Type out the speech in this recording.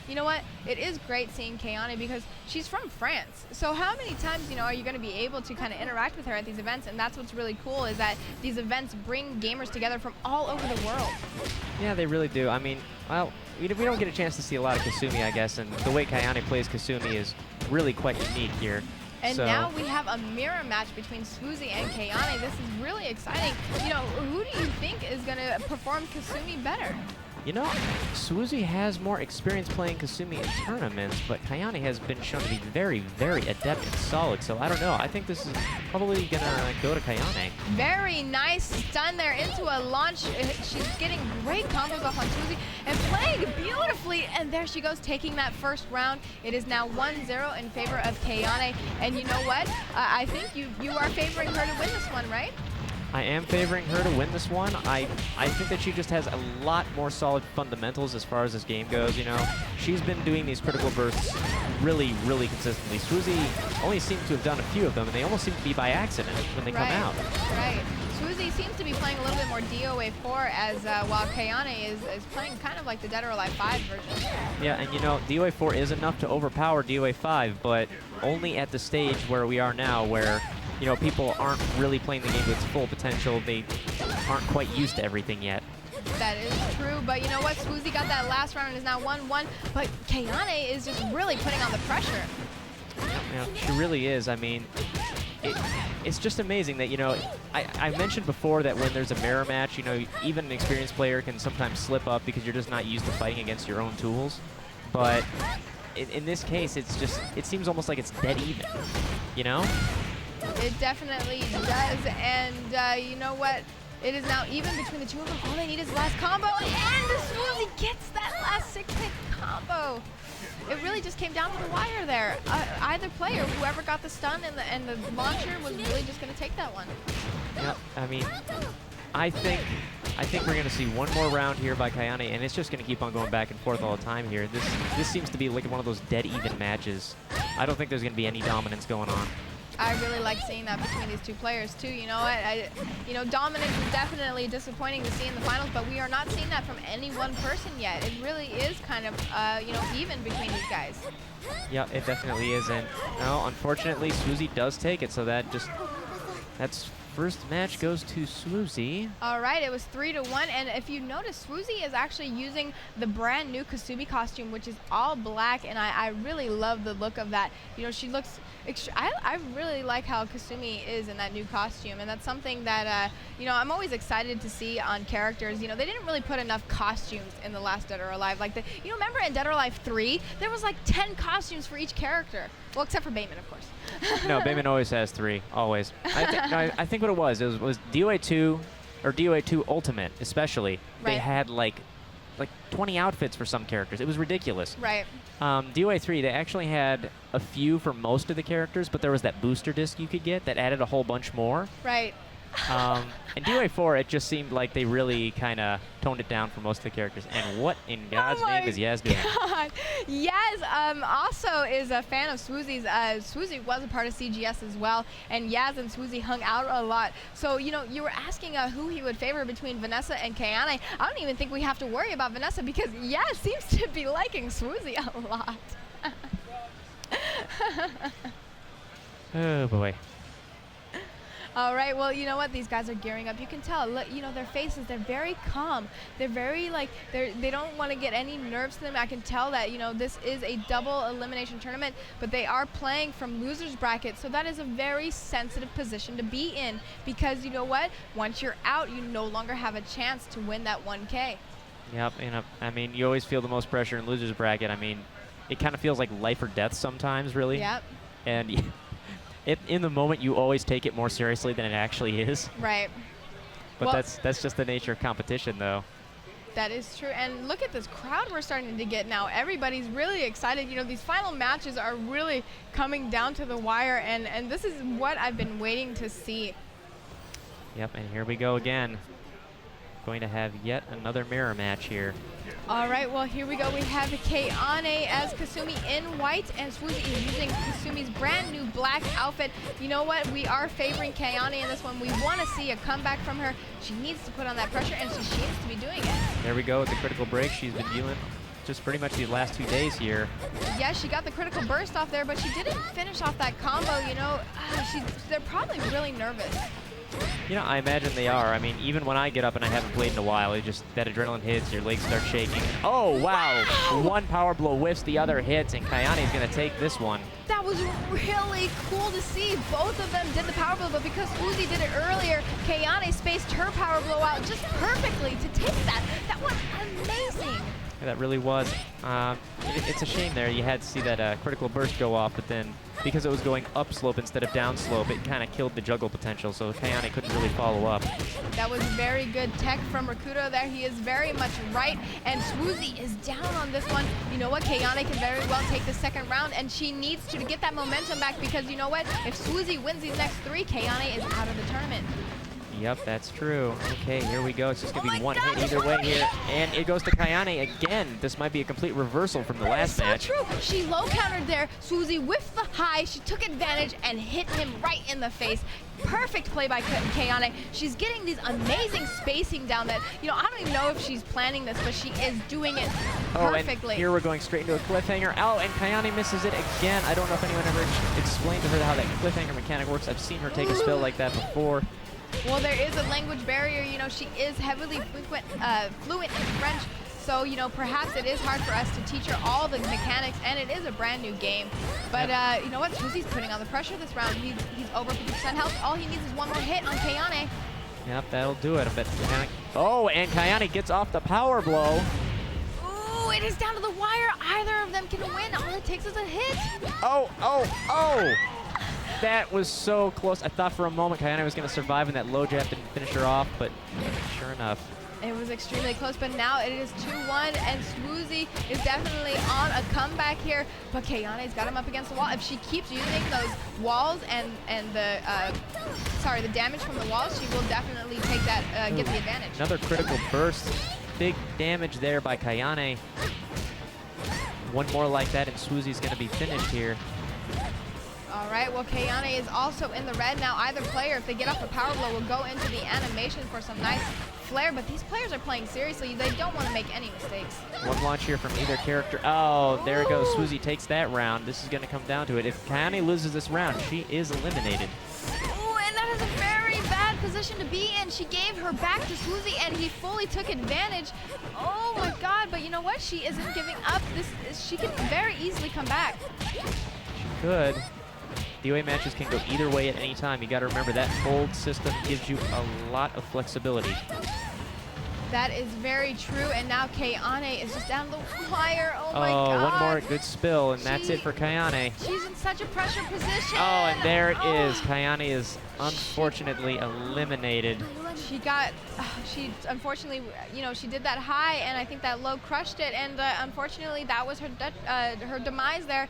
you know what? It is great seeing Kayane because she's from France. So how many times, are you going to be able to kind of interact with her at these events? And that's what's really cool is that these events bring gamers together from all over the world. Yeah, they really do. I mean, well, we don't get a chance to see a lot of Kasumi, I guess, and the way Kayane plays Kasumi is really quite unique here. And now we have a mirror match between sWooZie and Kayane. This is really exciting. Who do you think is going to perform Kasumi better? sWooZie has more experience playing Kasumi in tournaments, but Kayane has been shown to be very, very adept and solid. So I don't know. I think this is probably going to go to Kayane. Very nice stun there into a launch. She's getting great combos off on sWooZie and playing beautifully. And there she goes, taking that first round. It is now 1-0 in favor of Kayane. And you know what? I think you are favoring her to win this one, right? I am favoring her to win this one. I think that she just has a lot more solid fundamentals as far as this game goes. She's been doing these critical bursts really, really consistently. sWooZie only seems to have done a few of them, and they almost seem to be by accident when they come out. Right. sWooZie seems to be playing a little bit more DOA 4 as while Kayane is playing kind of like the Dead or Alive 5 version. Yeah, and DOA 4 is enough to overpower DOA 5, but only at the stage where we are now, where people aren't really playing the game to its full potential. They aren't quite used to everything yet. That is true, but you know what? sWooZie got that last round and is now 1-1, but Kayane is just really putting on the pressure. Yeah, she really is. I mean, it's just amazing that, I mentioned before that when there's a mirror match, even an experienced player can sometimes slip up because you're just not used to fighting against your own tools. But in this case, it seems almost like it's dead even, It definitely does, and you know what? It is now even between the two of them. All they need is the last combo, and sWooZie gets that last 6-hit combo. It really just came down to the wire there. Either player, whoever got the stun and the launcher, was really just going to take that one. Yep, I mean, I think we're going to see one more round here by Kayane, and it's just going to keep on going back and forth all the time here. This seems to be like one of those dead even matches. I don't think there's going to be any dominance going on. I really like seeing that between these two players too. Dominance is definitely disappointing to see in the finals, but we are not seeing that from any one person yet. It really is kind of, even between these guys. Yeah, it definitely is, and unfortunately, sWooZie does take it, so that's first match goes to sWooZie. All right, it was 3-1, and if you notice, sWooZie is actually using the brand new Kasumi costume, which is all black, and I really love the look of that. She looks. I really like how Kasumi is in that new costume, and that's something that I'm always excited to see on characters. They didn't really put enough costumes in the last Dead or Alive. Like remember in Dead or Alive 3, there was like 10 costumes for each character. Well, except for Bateman, of course. No, Bateman always has 3, always. I think what it was DOA 2 or DOA 2 Ultimate, especially. Right. They had like 20 outfits for some characters. It was ridiculous. Right. DOA 3, they actually had a few for most of the characters, but there was that booster disc you could get that added a whole bunch more. Right. And DOA 4, it just seemed like they really kind of toned it down for most of the characters. And what in God's name is Yaz doing? Yaz also is a fan of sWooZie's. sWooZie was a part of CGS as well, and Yaz and sWooZie hung out a lot. So, you were asking who he would favor between Vanessa and Kayane. I don't even think we have to worry about Vanessa because Yaz seems to be liking sWooZie a lot. Oh, boy. All right, well, you know what? These guys are gearing up. You can tell. Look, their faces, they're very calm. They're very, they don't want to get any nerves to them. I can tell that, this is a double elimination tournament, but they are playing from loser's bracket, so that is a very sensitive position to be in because, you know what? Once you're out, you no longer have a chance to win that 1K. Yep, I mean, you always feel the most pressure in loser's bracket. I mean, it kind of feels like life or death sometimes, really. Yep. And in the moment, you always take it more seriously than it actually is. Right. But well, that's just the nature of competition, though. That is true. And look at this crowd we're starting to get now. Everybody's really excited. These final matches are really coming down to the wire, and this is what I've been waiting to see. Yep, and here we go again. Going to have yet another mirror match here. All right, well, here we go. We have Kayane as Kasumi in white, and sWooZie is using Kasumi's brand new black outfit. You know what? We are favoring Kayane in this one. We want to see a comeback from her. She needs to put on that pressure, and she seems to be doing it. There we go with the critical break she's been dealing. just pretty much the last 2 days here. Yeah, she got the critical burst off there, but she didn't finish off that combo, you know. They're probably really nervous. You know, I imagine they are. I mean, even when I get up and I haven't played in a while, that adrenaline hits, your legs start shaking. Oh, wow. One power blow whiffs, the other hits, and Kayane is going to take this one. That was really cool to see. Both of them did the power blow, but because sWooZie did it earlier, Kayane spaced her power blow out just perfectly to take that. That was amazing. Yeah, that really was. It's a shame there. You had to see that critical burst go off, but then because it was going upslope instead of downslope, it kind of killed the juggle potential, so Kayane couldn't really follow up. That was very good tech from Rakuto there. He is very much right, and sWooZie is down on this one. You know what? Kayane can very well take the second round, and she needs to get that momentum back because you know what? If sWooZie wins these next 3, Kayane is out of the tournament. Yep, that's true. Okay, here we go. It's just going to be one hit either way here. And it goes to Kayane again. This might be a complete reversal from the last match. So true. She low countered there. sWooZie whiffed the high. She took advantage and hit him right in the face. Perfect play by Kayane. She's getting these amazing spacing down that, you know, I don't even know if she's planning this, but she is doing it perfectly. And here we're going straight into a cliffhanger. Oh, and Kayane misses it again. I don't know if anyone ever explained to her how that cliffhanger mechanic works. I've seen her take a spill like that before. Well, there is a language barrier. You know, she is heavily fluent in French. So, you know, perhaps it is hard for us to teach her all the mechanics, and it is a brand new game. But, you know what? sWooZie's putting on the pressure this round. He's over 50% health. All he needs is one more hit on Kayane. Yep, that'll do it. I bet Kayane. Oh, and Kayane gets off the power blow. Ooh, it is down to the wire. Either of them can win. All it takes is a hit. Oh, oh, oh! That was so close. I thought for a moment Kayane was going to survive in that low jab didn't finish her off, but sure enough. It was extremely close, but now it is 2-1, and sWooZie is definitely on a comeback here. But Kayane's got him up against the wall. If she keeps using those walls and the damage from the walls, she will definitely take that, get the advantage. Another critical burst. Big damage there by Kayane. One more like that, and sWooZie's going to be finished here. All right, well, Kayane is also in the red now. Either player, if they get off the power blow, will go into the animation for some nice flair, but these players are playing seriously. They don't want to make any mistakes. One launch here from either character. Oh, there it goes. sWooZie takes that round. This is going to come down to it. If Kayane loses this round, she is eliminated. Ooh, and that is a very bad position to be in. She gave her back to sWooZie, and he fully took advantage. Oh, my God, but you know what? She isn't giving up. She can very easily come back. She could. DOA matches can go either way at any time. You got to remember that hold system gives you a lot of flexibility. That is very true, and now Kayane is just down the wire. Oh my God. One more good spill, and that's it for Kayane. She's in such a pressure position. Oh, and there it is. Kayane is unfortunately eliminated. She unfortunately, you know, she did that high, and I think that low crushed it, and unfortunately that was her demise there.